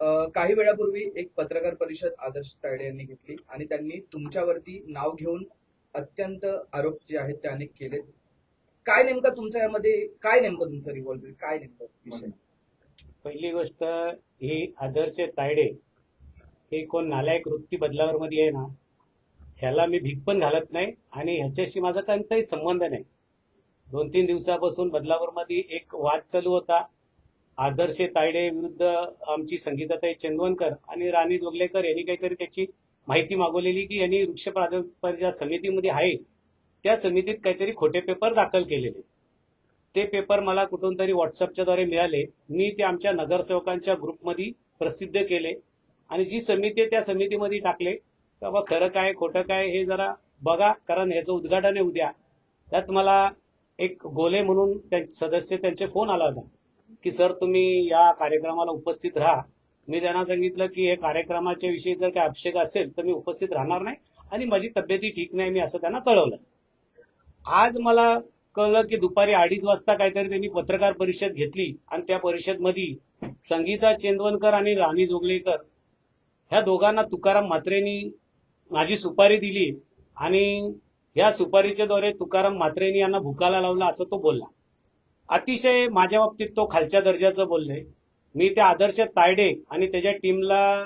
काही वेळापूर्वी एक पत्रकार परिषद आदर्श तायडे यांनी घेतली आणि त्यांनी तुमच्यावरती नाव घेऊन अत्यंत आरोप जे आहेत ते अनेक केलेत. काय नेमकं तुमच्या यामध्ये काय नेमकं तुमचं रिव्हॉल्व्ह काय नेमकं विषय? पहिली गोष्ट ही आदर्श तायडे हे कोण नालायक वृत्ती बदलावर मध्ये आहे ना, ह्याला मी भीक पण घालत नाही आणि ह्याच्याशी माझा कोणताही संबंध नाही. 2-3 दिवसापासून बदलावर मध्ये एक वाद चालू होता. आदर्श तायडे विरुद्ध आमची संगीताताई चंदवनकर आणि राणी जोगलेकर यांनी काहीतरी त्याची माहिती मागवलेली की यांनी वृक्ष प्राधिकरण ज्या समितीमध्ये आहे त्या समितीत काहीतरी खोटे पेपर दाखल केलेले. ते पेपर मला कुठून तरी व्हॉट्सअपच्या द्वारे मिळाले. मी ते आमच्या नगरसेवकांच्या ग्रुपमध्ये प्रसिद्ध केले आणि जी समिती त्या समितीमध्ये टाकले. बाबा खरं काय खोटं काय हे जरा बघा, कारण ह्याचं उद्घाटन आहे उद्या. त्यात मला एक गोले म्हणून सदस्य त्यांचे फोन आला होता की सर तुम्ही या कार्यक्रमाला उपस्थित राहा. मी त्यांना सांगितलं की हे कार्यक्रमाच्या विषयी जर काही आवश्यक असेल तर मी उपस्थित राहणार नाही आणि माझी तब्येती ठीक नाही, मी असं त्यांना कळवलं. आज मला कळलं की दुपारी 2:30 वाजता काहीतरी त्यांनी पत्रकार परिषद घेतली आणि त्या परिषदमध्ये संगीता चंदवनकर आणि राणी जोगलेकर ह्या दोघांना तुकाराम म्हात्रेंनी माझी सुपारी दिली आणि या सुपारीच्या द्वारे तुकाराम म्हात्रेंनी यांना भुकाला लावला असं तो बोलला. अतिशय माझ्या बाबतीत तो खालच्या दर्जाचं बोलले. मी त्या आदर्श तायडे आणि त्याच्या टीमला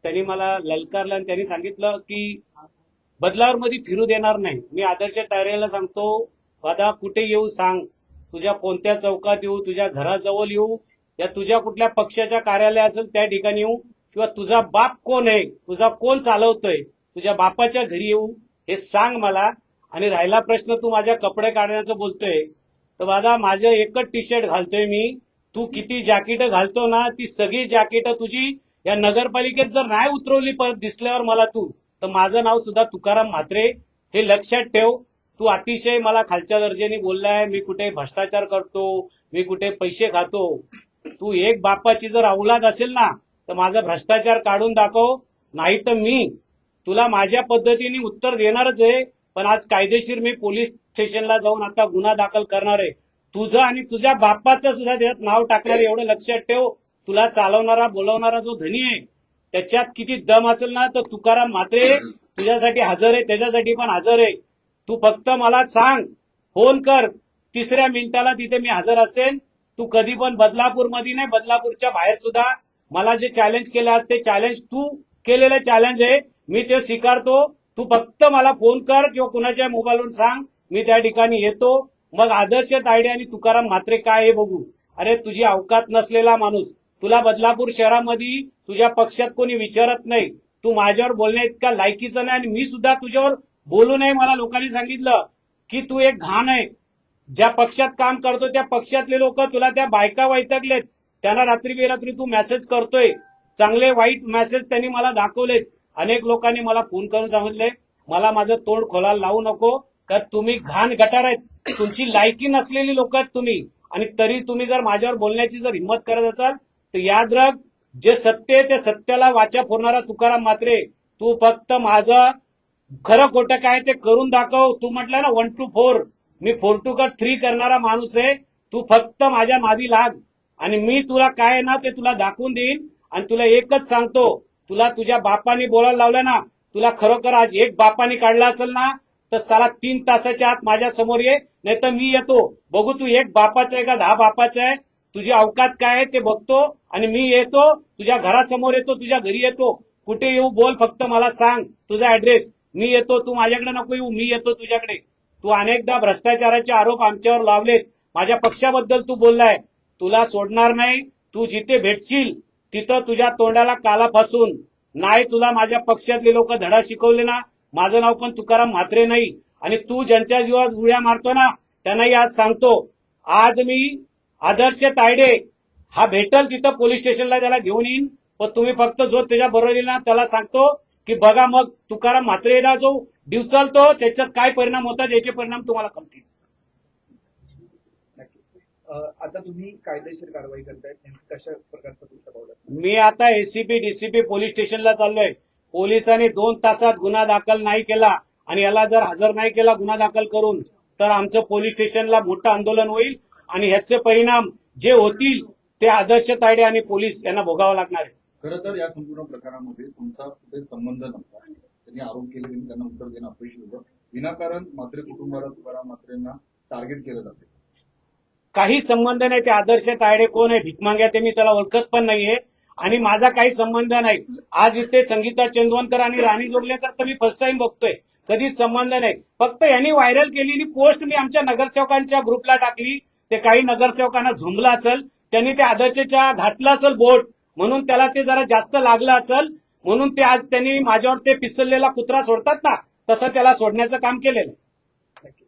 त्यांनी मला ललकारलं आणि त्यांनी सांगितलं की बदलावर मध्ये फिरू देणार नाही. मी आदर्श तायडेला सांगतो, दादा कुठे येऊ सांग, तुझ्या कोणत्या चौकात येऊ, तुझ्या घराजवळ येऊ, या तुझ्या कुठल्या पक्षाच्या कार्यालय असेल त्या ठिकाणी येऊ, किंवा तुझा बाप कोण आहे, तुझा कोण चालवतोय, तुझ्या बापाच्या घरी येऊ हे सांग मला. आणि राहिला प्रश्न तू माझ्या कपडे काढण्याचं बोलतोय, तर दादा माझं एकच टी शर्ट घालतोय मी. तू किती जॅकेट घालतो ना, ती सगळी जॅकेट तुझी या नगरपालिकेत जर नाही उतरवली परत दिसल्यावर मला तू, तर माझं नाव सुद्धा तुकाराम म्हात्रे हे लक्षात ठेव. तू अतिशय मला खालच्या दर्जाने बोललाय, मी कुठे भ्रष्टाचार करतो, मी कुठे पैसे खातो. तू एक बापाची जर औलाद असेल ना तर माझा भ्रष्टाचार काढून दाखव, नाही तर मी तुला माझ्या पद्धतीने उत्तर देणारच आहे. पण आज कायदेशीर मी पोलीस स्टेशनला जाऊन आता गुन्हा दाखल करणार आहे. तुझं आणि तुझ्या बापाचं सुद्धा त्यात नाव टाकणार, एवढं लक्षात ठेव. तुला चालवणारा बोलवणारा जो धनी आहे त्याच्यात किती दम असेल ना, तर तुकाराम म्हात्रे तुझ्यासाठी हजर आहे, त्याच्यासाठी पण हजर आहे. तू फक्त मला सांग, फोन कर, 3ऱ्या मिनिटाला तिथे मी हजर असेल. तू कधी पण बदलापूरमध्ये नाही, बदलापूरच्या बाहेर सुद्धा मला जे चॅलेंज केलं आज ते चॅलेंज तू केलेलं चॅलेंज आहे, मी ते स्वीकारतो. तू फक्त मला फोन कर किंवा कुणाच्या मोबाईलवरून सांग, मी त्या ठिकाणी येतो. मग आदर्श तायडे आणि तुकाराम म्हात्रे काय हे बघू. अरे तुझी अवकात नसलेला माणूस, तुला बदलापूर शहरामध्ये तुझ्या पक्षात कोणी विचारत नाही, तू माझ्यावर बोलण्या इतका लायकीचं नाही आणि मी सुद्धा तुझ्यावर बोलू नये. मला लोकांनी सांगितलं की तू एक घाण आहे. ज्या पक्षात काम करतो त्या पक्षातले लोक तुला त्या बायका वैतागलेत, त्यांना रात्री बेरात्री तू मेसेज करतोय, चांगले वाईट मेसेज त्यांनी मला दाखवलेत. अनेक लोकांनी मला फोन करून सांगितले मला माझं तोंड खोलायला लावू नको, कारण तुम्ही घाण गटार आहेत, तुमची लायकी नसलेली लोक आहेत तुम्ही. आणि तरी तुम्ही जर माझ्यावर बोलण्याची जर हिंमत करत असाल तर याद राख, जे सत्य आहे त्या सत्याला वाचा फोडणारा तुकाराम म्हात्रे, तू फक्त माझं खरं खोटं काय ते करून दाखव. तू म्हटलं ना 1 to 4, मी 4 to 3 करणारा माणूस आहे. तू फक्त माझ्या नादी लाग आणि मी तुला काय आहे ना ते तुला दाखवून देईन. आणि तुला एकच सांगतो, तुला तुझ्या बापाने बोलायला लावलं ना, तुला खरोखर आज एक बापाने काढला असेल ना तर साला 3 तासाच्या आत माझ्या समोर ये, नाही तर मी येतो. बघू तू एक बापाचा आहे का 10 बापाचा आहे, तुझी अवकात काय आहे ते बघतो. आणि मी येतो, तुझ्या घरासमोर येतो, तुझ्या घरी येतो. कुठे येऊ बोल, फक्त मला सांग तुझा ऍड्रेस, मी येतो. तू माझ्याकडे नको येऊ, मी येतो तुझ्याकडे. तू अनेकदा भ्रष्टाचाराचे आरोप आमच्यावर लावलेत, माझ्या पक्षाबद्दल तू बोललाय, तुला सोडणार नाही. तू जिथे भेटशील तिथं तुझ्या तोंडाला काला फासून, नाही तुला माझ्या पक्षातले लोक धडा शिकवले ना, माझं नाव पण तुकाराम म्हात्रे नाही. आणि तू ज्यांच्या जीवात उड्या मारतो ना त्यांनाही आज सांगतो, आज मी आदर्श तायडे हा भेटल तिथं पोलीस स्टेशनला त्याला घेऊन येईन. पण तुम्ही फक्त जो त्याच्या बरोबर येईल ना त्याला सांगतो की बघा मग तुकाराम म्हात्रेला जो डिव चालतो त्याच्यात काय परिणाम होतात याचे परिणाम तुम्हाला कळतील. आता तुम्ही कायदेशीर कारवाई करतायत, नेमकं कशा प्रकारचं तुमचं पाऊल असेल? मी आता एसीपी डीसीपी पोलीस स्टेशनला चाललोय. पोलिसांनी 2 तासात गुन्हा दाखल नाही केला आणि याला जर हजर नाही केला गुन्हा दाखल करून तर आमचं पोलीस स्टेशनला मोठं आंदोलन होईल आणि ह्याचे परिणाम जे होतील ते आदर्श तायडे आणि पोलीस यांना भोगावं लागणार आहे. खरं तर या संपूर्ण प्रकारामध्ये तुमचा कुठे संबंध नव्हता. त्यांनी आरोप केले, त्यांनी त्यांना उत्तर देणं अपेक्षित होतं. विनाकारण मात्र कुटुंबाला तुकाराम म्हात्रेंना टार्गेट केलं जाते. काही संबंध नाही. ते आदर्श तायडे कोण आहे, भिकमांग्या, ते मी त्याला ओळखत पण नाहीये आणि माझा काही संबंध नाही. आज इथे संगीता चंदवनकर आणि राणी जोगलेकर तर मी फर्स्ट टाइम बघतोय, कधीच संबंध नाही. फक्त यांनी व्हायरल केलेली पोस्ट मी आमच्या नगरसेवकांच्या ग्रुपला टाकली. ते काही नगरसेवकांना झुंबलं असेल, त्यांनी ते आदर्शच्या घातलं असेल बोट, म्हणून त्याला ते जरा जास्त लागलं असेल, म्हणून ते आज त्यांनी माझ्यावर ते पिसललेला कुत्रा सोडतात ना, तसं त्याला सोडण्याचं काम केलेलं. नक्कीच.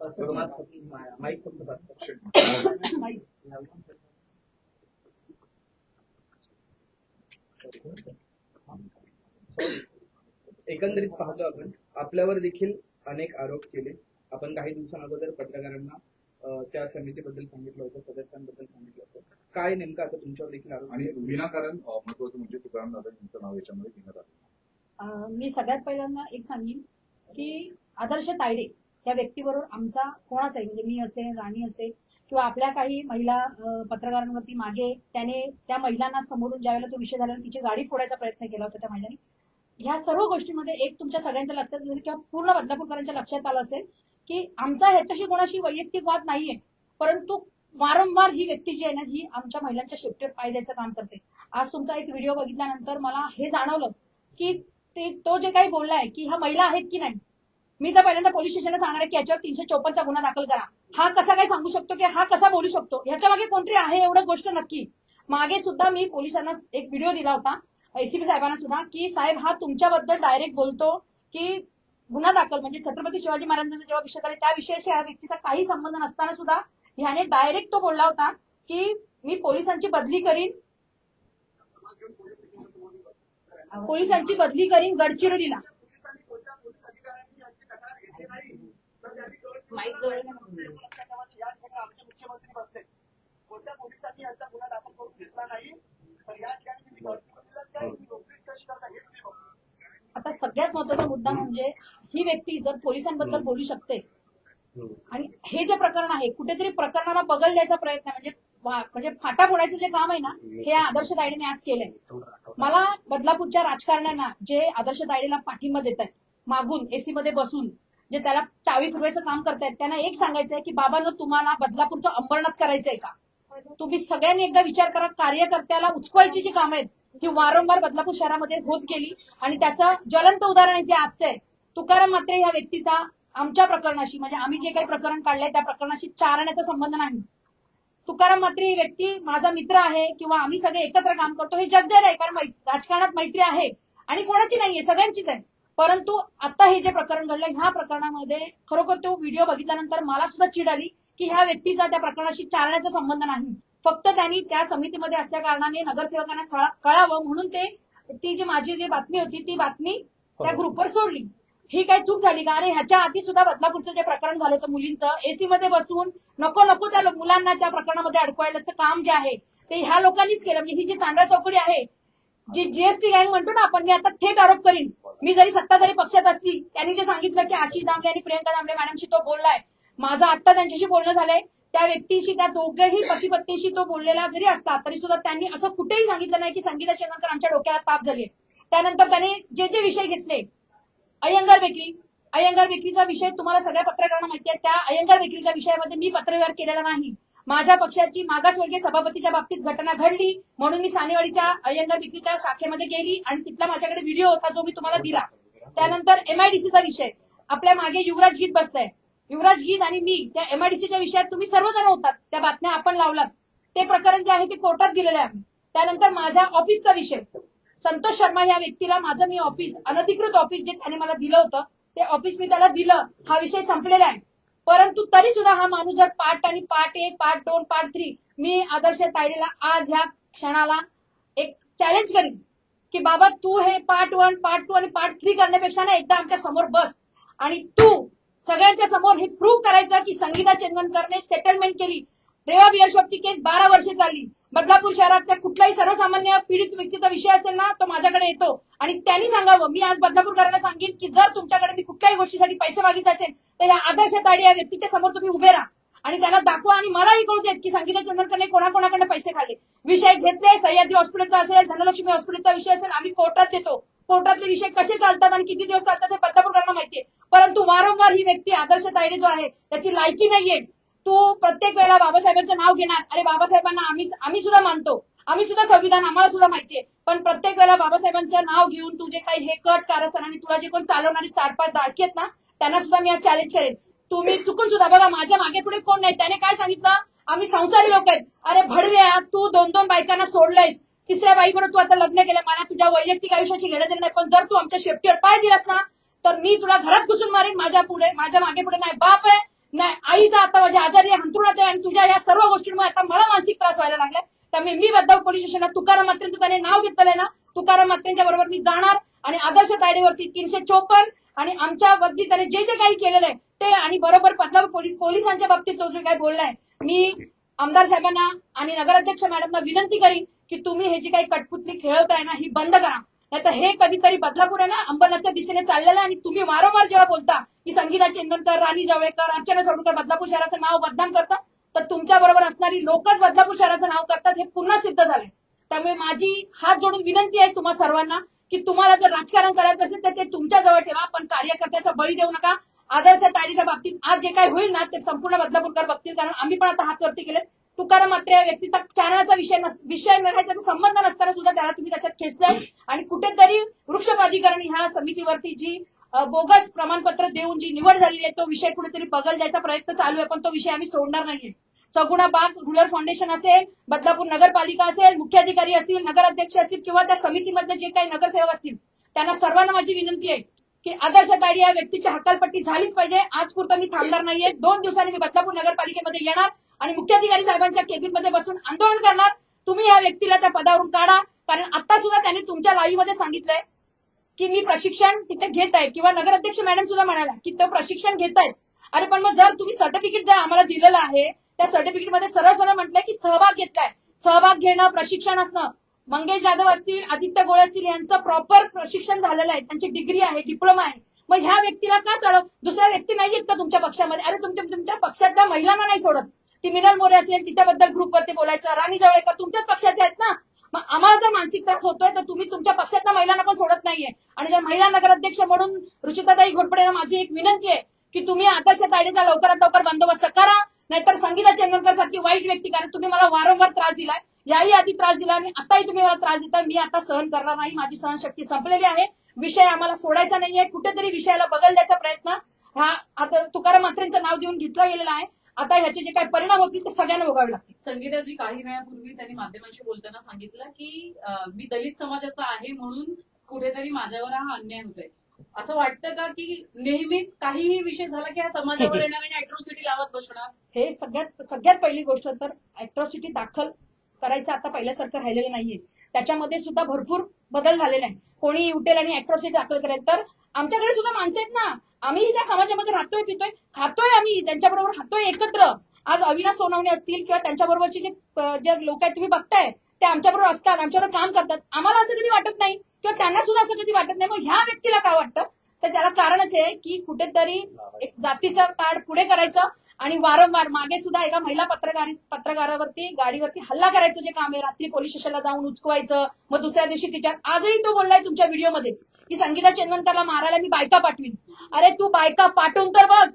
असं माईक फक्त बस एकंदरीत पाहतो आपण, आपल्यावर देखील अनेक आरोप केले. आपण काही दिवसांअगोदर पत्रकारांना त्या समितीबद्दल सांगितलं होतं, सदस्यांबद्दल सांगितलं होतं. काय नेमकं आता तुमच्यावर देखील आरोप आणि विनाकारण महत्वाचं म्हणजे तुकाराम दादा यांचं नाव याच्यामध्ये घेण्यात आलं. मी सगळ्यात पहिल्यांदा एक सांगेन की आदर्श तायडे या व्यक्तीबरोबर आमचा कोणाचाही, म्हणजे मी असेल, राणी असेल किंवा आपल्या काही महिला पत्रकारांवरती मागे त्याने त्या महिलांना समोरून ज्यावेळेला तो विषय झाला तिची गाडी फोडायचा प्रयत्न केला होता त्या महिलांनी. ह्या सर्व गोष्टींमध्ये एक तुमच्या सगळ्यांच्या लक्षात असेल किंवा पूर्ण बदलापूरकरांच्या लक्षात आलं असेल की आमचा ह्याच्याशी कोणाशी वैयक्तिक वाद नाहीये, परंतु वारंवार ही व्यक्ती जी आहे ना, ही आमच्या महिलांच्या शेपटीवर पाय द्यायचं काम करते. आज तुमचा एक व्हिडिओ बघितल्यानंतर मला हे जाणवलं की तो जे काही बोललाय की ह्या महिला आहेत की नाही. मी तर पहिल्यांदा पोलीस स्टेशनला सांगणार आहे की याच्यावर 354 चा गुन्हा दाखल करा. हा कसा काय सांगू शकतो की हा कसा बोलू शकतो, ह्याच्या मागे कोणतरी आहे एवढं गोष्ट नक्की. मागे सुद्धा मी पोलिसांना एक व्हिडिओ दिला होता, एसीपी साहेबांना सुद्धा, की साहेब हा तुमच्याबद्दल डायरेक्ट बोलतो की गुन्हा दाखल, म्हणजे छत्रपती शिवाजी महाराजांचा जेव्हा विषय झाला त्या विषयाशी ह्या व्यक्तीचा काही संबंध नसताना सुद्धा ह्याने डायरेक्ट तो बोलला होता की मी पोलिसांची बदली करीन गडचिरोलीला. माईक जवळ आता सगळ्यात महत्वाचा मुद्दा म्हणजे ही व्यक्ती जर पोलिसांबद्दल बोलू शकते आणि हे जे प्रकरण आहे कुठेतरी प्रकरणाला बगल द्यायचा प्रयत्न म्हणजे फाटा फोडायचं जे काम आहे ना, हे आदर्श तायडेने आज केलंय. मला बदलापूरच्या राजकारण्यांना जे आदर्श तायडेला पाठिंबा देत आहेत, मागून एसी मध्ये बसून जे त्याला चावी फिरवायचं काम करतायत, त्यांना एक सांगायचंय की बाबांनो, तुम्हाला बदलापूरचं अंबरनाथ करायचंय का? तुम्ही सगळ्यांनी एकदा विचार करा. कार्यकर्त्याला उचकवायची जी कामं आहेत ही वारंवार बदलापूर शहरामध्ये होत गेली आणि त्याचं ज्वलंत उदाहरण जे आजचं आहे, तुकाराम म्हात्रे या व्यक्तीचा आमच्या प्रकरणाशी, म्हणजे आम्ही जे काही प्रकरण काढलंय त्या प्रकरणाशी चारण्याचा संबंध नाही. तुकाराम म्हात्रे ही व्यक्ती माझा मित्र आहे किंवा आम्ही सगळे एकत्र काम करतो हे जग जाहीर आहे, कारण राजकारणात मैत्री आहे आणि कोणाची नाहीये, सगळ्यांचीच आहे. परंतु आता हे जे प्रकरण घडलं, ह्या प्रकरणामध्ये खरोखर तो व्हिडिओ बघितल्यानंतर मला सुद्धा चिड आली की ह्या व्यक्तीचा त्या प्रकरणाशी चालण्याचा संबंध नाही. फक्त त्यांनी त्या समितीमध्ये असल्या कारणाने नगरसेवकांना कळावं म्हणून ती जी माझी जी बातमी होती ती बातमी त्या ग्रुपवर सोडली. ही काही चूक झाली का? अरे ह्याच्या आधी सुद्धा बदलापूरचं जे प्रकरण झालं होतं मुलींचं, एसी मध्ये बसून नको त्या मुलांना त्या प्रकरणामध्ये अडकवायचं काम जे आहे ते ह्या लोकांनीच केलं. म्हणजे ही जी चांडा चौकडी आहे, जी जीएसटी गँग म्हणतो ना आपण, मी आता थेट आरोप करीन. मी जरी सत्ताधारी पक्षात असली, त्यांनी जे सांगितलं की आशिष दामले आणि प्रियंका दामले मॅडमशी तो बोललाय, माझं आत्ता त्यांच्याशी बोलणं झालंय. त्या व्यक्तीशी, त्या दोघेही पती पत्नीशी तो बोललेला जरी असला तरी सुद्धा त्यांनी असं कुठेही सांगितलं नाही की संगीता चंदनकर आमच्या डोक्याला ताप झाली. त्यानंतर त्याने जे विषय घेतले, अय्यंगार बेकरीचा विषय तुम्हाला सगळ्या पत्रकारांना माहिती आहे. त्या अय्यंगार बेकरीच्या विषयामध्ये मी पत्रव्यवहार केलेला नाही. माझ्या पक्षाची मागासवर्गीय सभापतीच्या बाबतीत घटना घडली म्हणून मी सानेवाडीच्या अय्यंगार बेकरीच्या शाखेमध्ये गेली आणि तिथला माझ्याकडे व्हिडिओ होता जो मी तुम्हाला दिला. त्यानंतर एमआयडीसीचा विषय, आपल्या मागे युवराज गीत बसताय. युवराज गीत आणि मी त्या एमआयडीसीच्या विषयात तुम्ही सर्वजण होतात, त्या बातम्या आपण लावलात. ते प्रकरण जे आहे ते कोर्टात दिलेलं आहे. त्यानंतर माझ्या ऑफिसचा विषय, संतोष शर्मा या व्यक्तीला माझं मी ऑफिस, अनधिकृत ऑफिस जे त्याने मला दिलं होतं ते ऑफिस मी त्याला दिलं, हा विषय संपलेला आहे. परंतु तरी सुद्धा हा माणूस जर पार्ट 1, पार्ट 2, पार्ट 3, मी आदर्श तायडेला आज ह्या क्षणाला एक चॅलेंज करीन की बाबा तू हे पार्ट 1, पार्ट 2 आणि पार्ट 3 करण्यापेक्षा ना एकदा आमच्या समोर बस आणि तू सगळ्यांच्या समोर हे प्रूव्ह करायचं की संगीता चंदनकरने सेटलमेंट केली. रेवा बिअर शॉपची केस 12 वर्ष चालली. बदलापूर शहरातल्या कुठलाही सर्वसामान्य पीडित व्यक्तीचा विषय असेल ना, तो माझ्याकडे येतो आणि त्यांनी सांगावं. मी आज बदलापूरकरांना सांगेन की जर तुमच्याकडे मी कुठल्याही गोष्टीसाठी पैसे मागितले असेल तर या आदर्श तायडे या व्यक्तीच्या समोर तुम्ही उभे राहा आणि त्याला दाखवा आणि मलाही कळू देत की संगीता चंदनकरने कोणाकोणाकडे पैसे खाल्ले. विषय घेतले, सह्याद्री हॉस्पिटलचा असेल, धनलक्ष्मी हॉस्पिटलचा विषय असेल, आम्ही कोर्टात देतो. कोर्टातले विषय कसे चालतात आणि किती दिवस चालतात हे बदलापूरकरांना माहितीये. परंतु वारंवार ही व्यक्ती आदर्श तायडे जो आहे त्याची लायकी नाहीये. तू प्रत्येक वेळेला बाबासाहेबांचं नाव घेणार. अरे बाबासाहेबांना आम्ही सुद्धा मानतो, आम्ही सुद्धा संविधान आम्हाला सुद्धा माहितीये, पण प्रत्येक वेळेला बाबासाहेबांचं नाव घेऊन तू जे काही हे कट कारस्थान आणि तुला जे कोण चालवणारी चाडपाड दाडकी आहेत ना त्यांना सुद्धा मी आज चॅलेंज करेन. तुम्ही चुकून सुद्धा बघा माझ्या मागे पुढे कोण नाही. त्याने काय सांगितलं, आम्ही संसारी लोक आहेत. अरे भडव्या, तू 2-2 बायकांना सोडलंयस, तिसऱ्या बाईबरोबर तू आता लग्न केलं. मला तुझ्या वैयक्तिक आयुष्याची घेणं देणं नाही, पण जर तू आमच्या शेपटीवर पाय दिलास ना तर मी तुला घरात घुसून मारेन. माझ्या मागे पुढे नाही बाप आहे नाही आईचा आता माझ्या आजारी हंतरुणात आहे आणि तुझ्या या सर्व गोष्टींमुळे आता मला मानसिक त्रास व्हायला लागलाय. त्यामुळे मी बदलापूर पोलीस स्टेशनला तुकाराम म्हात्रेंचं त्याने नाव घेतलेलं आहे ना, तुकाराम म्हात्रेंच्या बरोबर मी जाणार आणि आदर्श तायडेवरती 354 आणि आमच्या वरती त्याने जे जे काही केलेलं आहे ते आणि बरोबर बदलापूर पोलिसांच्या बाबतीत तो जो काही बोललाय, मी आमदार साहेबांना आणि नगराध्यक्ष मॅडमना विनंती करीन की तुम्ही हे जी काही कटपुतली खेळवताय ना ही बंद करा. नाही तर हे कधीतरी बदलापूर आहे ना अंबरनाथच्या दिशेने चाललेलं आहे. आणि तुम्ही वारंवार जेव्हा बोलता की संगीता चंदनकर, राणी जवळेकर, अर्चना सोडकर बदलापूर शहराचं नाव बदनाम करतात, तर तुमच्या बरोबर असणारी लोकच बदलापूर शहराचं नाव करतात हे पुन्हा सिद्ध झालंय. त्यामुळे माझी हात जोडून विनंती आहे तुम्हा सर्वांना की तुम्हाला जर राजकारण करायचं असेल तर ते तुमच्या जवळ ठेवा, पण कार्यकर्त्याचा बळी देऊ नका. आदर्श तायडेच्या बाबतीत आज जे काही होईल ना ते संपूर्ण बदलापूरकर बघतील, कारण आम्ही पण आता हात वरती केले. तुकाराम म्हात्रे या व्यक्तीचा चारणाचा विषय नाही, त्याचा संबंध नसताना सुद्धा त्याला तुम्ही त्याच्यात खेचलाय आणि कुठेतरी वृक्ष प्राधिकरण ह्या समितीवरती जी बोगस प्रमाणपत्र देऊन जी निवड झालेली आहे तो विषय कुठेतरी बगल जायचा प्रयत्न चालू आहे, पण तो विषय आम्ही सोडणार नाहीये. सगुणा बाग रुरल फाउंडेशन असेल, बदलापूर नगरपालिका असेल, मुख्याधिकारी असतील, नगराध्यक्ष असतील किंवा त्या समितीमधले जे काही नगरसेवक असतील त्यांना सर्वांना माझी विनंती आहे की आदर्श तायडे या व्यक्तीची हकालपट्टी झालीच पाहिजे. आज पुरतं मी थांबणार नाहीये. 2 दिवसांनी मी बदलापूर नगरपालिकेमध्ये येणार आणि मुख्याधिकारी साहेबांच्या केबिनमध्ये बसून आंदोलन करणार. तुम्ही या व्यक्तीला त्या पदावरून काढा, कारण आता सुद्धा त्यांनी तुमच्या लाईव्हमध्ये सांगितलंय की मी प्रशिक्षण तिथे घेत आहे किंवा नगराध्यक्ष मॅडम सुद्धा म्हणाला की ते प्रशिक्षण घेत आहेत. अरे पण मग जर तुम्ही सर्टिफिकेट जर आम्हाला दिलेलं आहे त्या सर्टिफिकेटमध्ये सरळ सरळ म्हटलंय की सहभाग घेतलाय. सहभाग घेणं, प्रशिक्षण असणं. मंगेश जाधव असतील, आदित्य गोळे असतील यांचं प्रॉपर प्रशिक्षण झालेलं आहे, त्यांची डिग्री आहे, डिप्लोमा आहे. मग ह्या व्यक्तीला का चालव, दुसऱ्या व्यक्ती नाही आहेत का तुमच्या पक्षामध्ये? अरे तुमच्या पक्षातल्या महिलांना नाही सोडत. ती मिनल मोरे असेल तिच्याबद्दल ग्रुपवरती बोलायचं, राणी जवळेकर तुमच्याच पक्षाचे आहेत ना. मग आम्हाला जर मानसिक त्रास होतोय तर तुम्ही तुमच्या पक्षातल्या महिलांना पण सोडत नाहीये. आणि जर महिला नगराध्यक्ष म्हणून ऋषिताताई घोरपडेला माझी एक विनंती आहे की तुम्ही आदर्श तायडेचा लवकरात लवकर बंदोबस्त करा, नाहीतर संगीता चंदनकर सारखी वाईट व्यक्ती, कारण तुम्ही मला वारंवार त्रास दिलाय, याही आधी त्रास दिला आणि आताही तुम्ही मला त्रास देताय. मी आता सहन करणार नाही, माझी सहनशक्ती संपलेली आहे. विषय आम्हाला सोडायचा नाहीये. कुठेतरी विषयाला बगल द्यायचा प्रयत्न हा आता तुकाराम म्हात्रेंचं नाव घेऊन घेतला गेलेला आहे. आता ह्याचे जे काही परिणाम होतील ते सगळ्यांना भोगावे लागतील. संगीताजी काही वेळापूर्वी त्यांनी माध्यमांशी बोलताना सांगितलं की मी दलित समाजाचा आहे म्हणून कुठेतरी माझ्यावर हा अन्याय होतोय. असं वाटतं का की नेहमीच काहीही विषय झाला की हा समाजावर येणार आणि अॅट्रॉसिटी लावत बसणार? हे सगळ्यात पहिली गोष्ट तर अॅट्रॉसिटी दाखल करायचं आता पहिल्यासारखं राहिलेलं नाहीये. त्याच्यामध्ये सुद्धा भरपूर बदल झालेला आहे. कोणी उठेल आणि अॅट्रॉसिटी दाखल करेल. तर आमच्याकडे सुद्धा माणसं आहेत ना, आम्ही त्या समाजामध्ये राहतोय, पितोय, खातोय, आम्ही त्यांच्याबरोबर राहतोय एकत्र. आज अविनाश सोनवणे असतील किंवा त्यांच्याबरोबरचे जे लोक आहेत तुम्ही बघताय ते आमच्याबरोबर असतात, आमच्याबरोबर काम करतात. आम्हाला असं कधी वाटत नाही किंवा त्यांना सुद्धा असं कधी वाटत नाही. मग ह्या व्यक्तीला काय वाटतं? तर त्याला कारणच आहे की कुठेतरी एक जातीचं कार्ड पुढे करायचं आणि वारंवार मागे सुद्धा एका महिला पत्रकारावरती गाडीवरती हल्ला करायचं जे काम आहे, रात्री पोलीस स्टेशनला जाऊन उचकवायचं, मग दुसऱ्या दिवशी तिच्यात आजही तो बोललाय तुमच्या व्हिडिओमध्ये की संगीता चंदनकरला मारायला मी बायका पाठवीन. अरे तू बायका पाठवून तर बघ.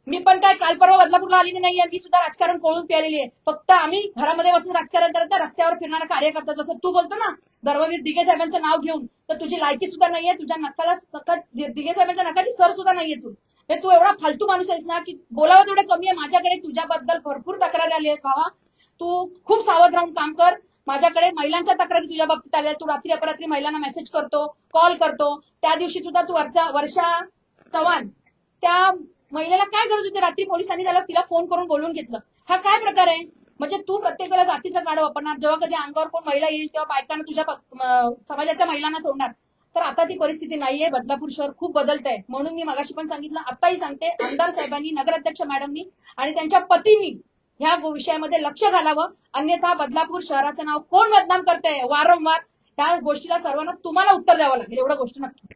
मी पण काय काल परवा बदलापूरला आलेली नाहीये, मी सुद्धा राजकारण कोळून प्यालेली आहे. फक्त आम्ही घरामध्ये बसून राजकारण करत रस्त्यावर फिरणारा कार्यकर्ता जसं तू बोलतो ना धर्मवीर दिघे साहेबांचं नाव घेऊन, तर तुझी लायकी सुद्धा नाहीये, तुझ्या नकाला दिघे साहेबांच्या नकाची सर सुद्धा नाहीये. तू एवढा फालतू माणूस आहेस ना की बोलावं तेवढं कमी आहे. माझ्याकडे तुझ्याबद्दल भरपूर तक्रारी आली आहेत भावा, तू खूप सावध राहून काम कर. माझ्याकडे महिलांच्या तक्रारी तुझ्या बाबतीत आल्या, तू रात्री अपरात्री महिलांना मेसेज करतो, कॉल करतो. त्या दिवशी सुद्धा तू वर्षा चव्हाण त्या महिलेला काय गरज होती, रात्री पोलिसांनी झालं तिला फोन करून बोलवून घेतलं. हा काय प्रकार आहे? म्हणजे तू प्रत्येक वेळेला जातीचं कार्ड वापरणार, जेव्हा कधी अंगावर कोण महिला येईल तेव्हा बायकांना तुझ्या समाजाच्या महिलांना सोडणार. तर आता ती परिस्थिती नाहीये. बदलापूर शहर खूप बदलत आहे. म्हणून मी मगाशी पण सांगितलं, आताही सांगते, आमदार साहेबांनी, नगराध्यक्ष मॅडमनी आणि त्यांच्या पतींनी ह्या विषयामध्ये लक्ष घालावं. अन्यथा बदलापूर शहराचं नाव कोण बदनाम करतंय वारंवार, त्या गोष्टीला सर्वांना तुम्हाला उत्तर द्यावं लागेल. एवढं गोष्ट नक्की.